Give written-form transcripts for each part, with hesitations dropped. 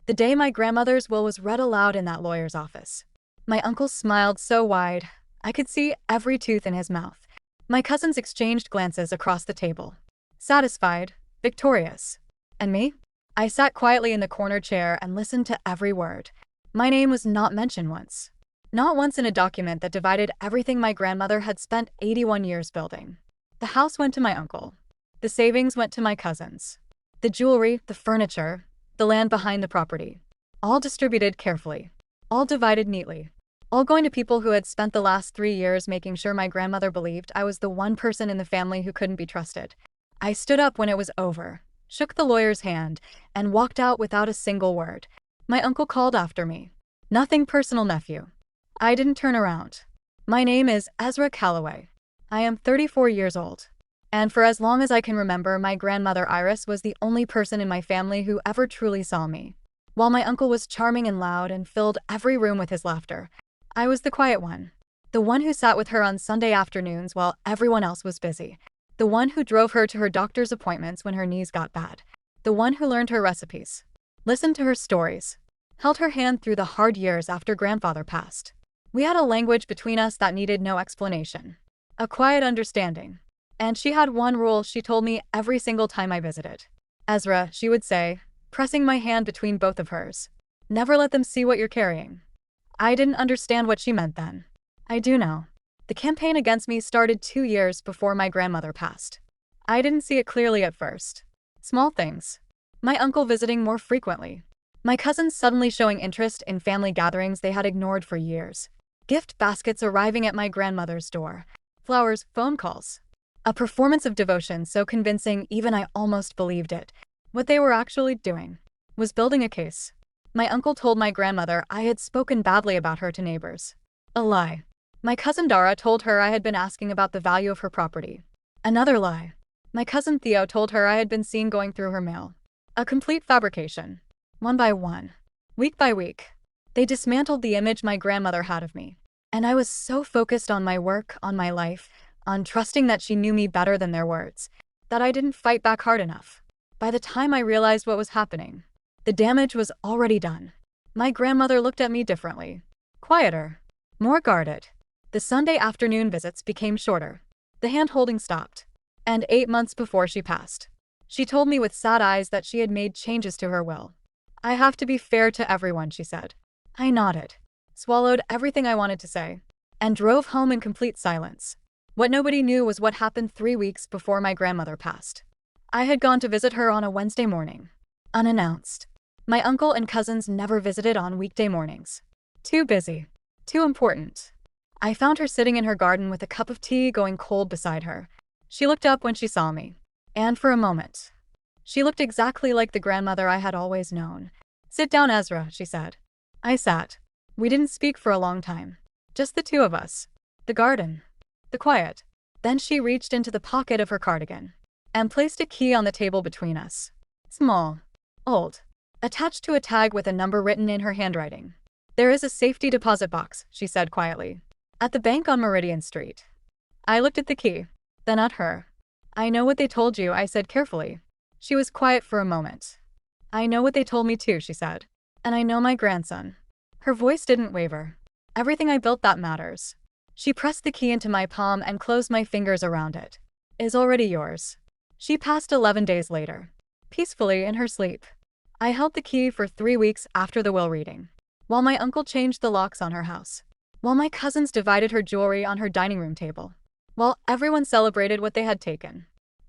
The day my grandmother's will was read aloud in that lawyer's office. My uncle smiled so wide, I could see every tooth in his mouth. My cousins exchanged glances across the table. Satisfied, victorious. And me? I sat quietly in the corner chair and listened to every word. My name was not mentioned once. Not once in a document that divided everything my grandmother had spent 81 years building. The house went to my uncle. The savings went to my cousins. The jewelry, the furniture, the land behind the property. All distributed carefully. All divided neatly. All going to people who had spent the last 3 years making sure my grandmother believed I was the one person in the family who couldn't be trusted. I stood up when it was over, shook the lawyer's hand, and walked out without a single word. My uncle called after me. Nothing personal, nephew. I didn't turn around. My name is Ezra Calloway. I am 34 years old. And for as long as I can remember, my grandmother Iris was the only person in my family who ever truly saw me. While my uncle was charming and loud and filled every room with his laughter, I was the quiet one. The one who sat with her on Sunday afternoons while everyone else was busy. The one who drove her to her doctor's appointments when her knees got bad. The one who learned her recipes. Listened to her stories. Held her hand through the hard years after grandfather passed. We had a language between us that needed no explanation. A quiet understanding. And she had one rule she told me every single time I visited. Ezra, she would say, pressing my hand between both of hers. Never let them see what you're carrying. I didn't understand what she meant then. I do now. The campaign against me started 2 years before my grandmother passed. I didn't see it clearly at first. Small things. My uncle visiting more frequently. My cousins suddenly showing interest in family gatherings they had ignored for years. Gift baskets arriving at my grandmother's door. Flowers, phone calls. A performance of devotion so convincing even I almost believed it. What they were actually doing was building a case. My uncle told my grandmother I had spoken badly about her to neighbors. A lie. My cousin Dara told her I had been asking about the value of her property. Another lie. My cousin Theo told her I had been seen going through her mail. A complete fabrication. One by one. Week by week. They dismantled the image my grandmother had of me. And I was so focused on my work, on my life, on trusting that she knew me better than their words, that I didn't fight back hard enough. By the time I realized what was happening, the damage was already done. My grandmother looked at me differently. Quieter. More guarded. The Sunday afternoon visits became shorter. The hand-holding stopped. And 8 months before she passed, she told me with sad eyes that she had made changes to her will. I have to be fair to everyone, she said. I nodded, swallowed everything I wanted to say, and drove home in complete silence. What nobody knew was what happened 3 weeks before my grandmother passed. I had gone to visit her on a Wednesday morning. Unannounced. My uncle and cousins never visited on weekday mornings. Too busy. Too important. I found her sitting in her garden with a cup of tea going cold beside her. She looked up when she saw me. And for a moment, she looked exactly like the grandmother I had always known. Sit down, Ezra, she said. I sat. We didn't speak for a long time. Just the two of us. The garden. The quiet. Then she reached into the pocket of her cardigan and placed a key on the table between us. Small. Old. Attached to a tag with a number written in her handwriting. There is a safety deposit box, she said quietly. At the bank on Meridian Street. I looked at the key, then at her. I know what they told you, I said carefully. She was quiet for a moment. I know what they told me too, she said. And I know my grandson. Her voice didn't waver. Everything I built that matters. She pressed the key into my palm and closed my fingers around it. Is already yours. She passed 11 days later. Peacefully in her sleep. I held the key for 3 weeks after the will reading. While my uncle changed the locks on her house. While my cousins divided her jewelry on her dining room table. While everyone celebrated what they had taken.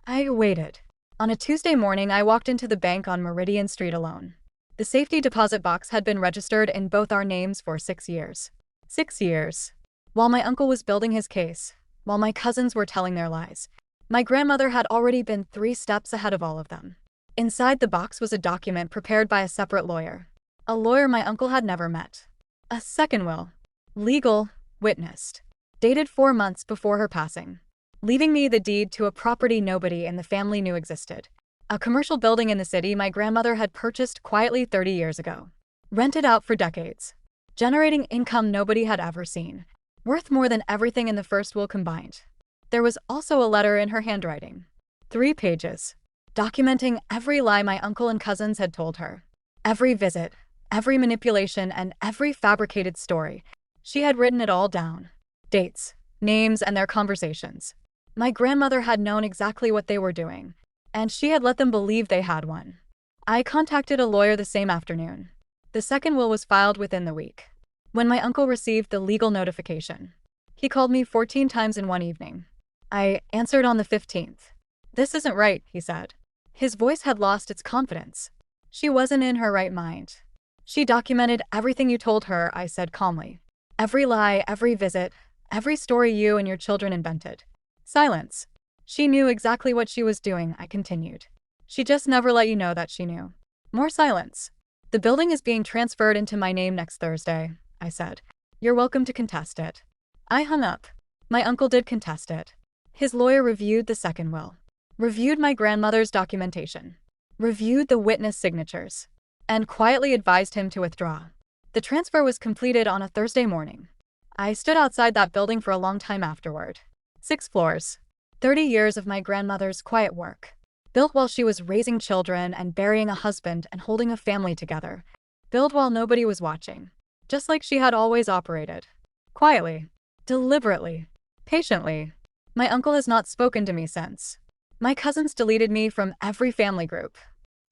I waited. On a Tuesday morning, I walked into the bank on Meridian Street alone. The safety deposit box had been registered in both our names for 6 years. 6 years. While my uncle was building his case, while my cousins were telling their lies, my grandmother had already been 3 steps ahead of all of them. Inside the box was a document prepared by a separate lawyer. A lawyer my uncle had never met. A second will. Legal, witnessed. Dated 4 months before her passing. Leaving me the deed to a property nobody in the family knew existed. A commercial building in the city my grandmother had purchased quietly 30 years ago. Rented out for decades. Generating income nobody had ever seen. Worth more than everything in the first will combined. There was also a letter in her handwriting. 3 pages. Documenting every lie my uncle and cousins had told her. Every visit, every manipulation, and every fabricated story. She had written it all down. Dates, names, and their conversations. My grandmother had known exactly what they were doing, and she had let them believe they had one. I contacted a lawyer the same afternoon. The second will was filed within the week. When my uncle received the legal notification, he called me 14 times in one evening. I answered on the 15th. "This isn't right," he said. His voice had lost its confidence. "She wasn't in her right mind." "She documented everything you told her," I said calmly. "Every lie, every visit, every story you and your children invented." Silence. "She knew exactly what she was doing," I continued. "She just never let you know that she knew." More silence. "The building is being transferred into my name next Thursday," I said. "You're welcome to contest it." I hung up. My uncle did contest it. His lawyer reviewed the second will, reviewed my grandmother's documentation, reviewed the witness signatures, and quietly advised him to withdraw. The transfer was completed on a Thursday morning. I stood outside that building for a long time afterward. 6 floors. 30 years of my grandmother's quiet work. Built while she was raising children and burying a husband and holding a family together. Built while nobody was watching. Just like she had always operated. Quietly. Deliberately. Patiently. My uncle has not spoken to me since. My cousins deleted me from every family group.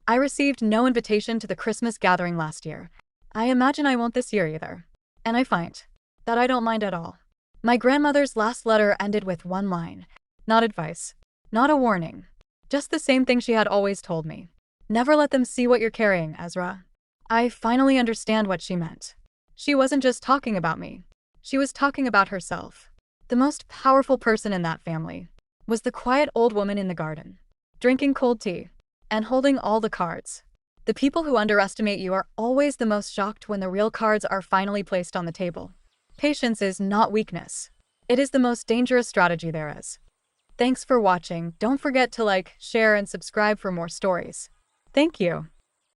I received no invitation to the Christmas gathering last year. I imagine I won't this year either. And I find that I don't mind at all. My grandmother's last letter ended with one line. Not advice. Not a warning. Just the same thing she had always told me. Never let them see what you're carrying, Ezra. I finally understand what she meant. She wasn't just talking about me. She was talking about herself. The most powerful person in that family was the quiet old woman in the garden, drinking cold tea and holding all the cards. The people who underestimate you are always the most shocked when the real cards are finally placed on the table. Patience is not weakness. It is the most dangerous strategy there is. Thanks for watching. Don't forget to like, share, and subscribe for more stories. Thank you.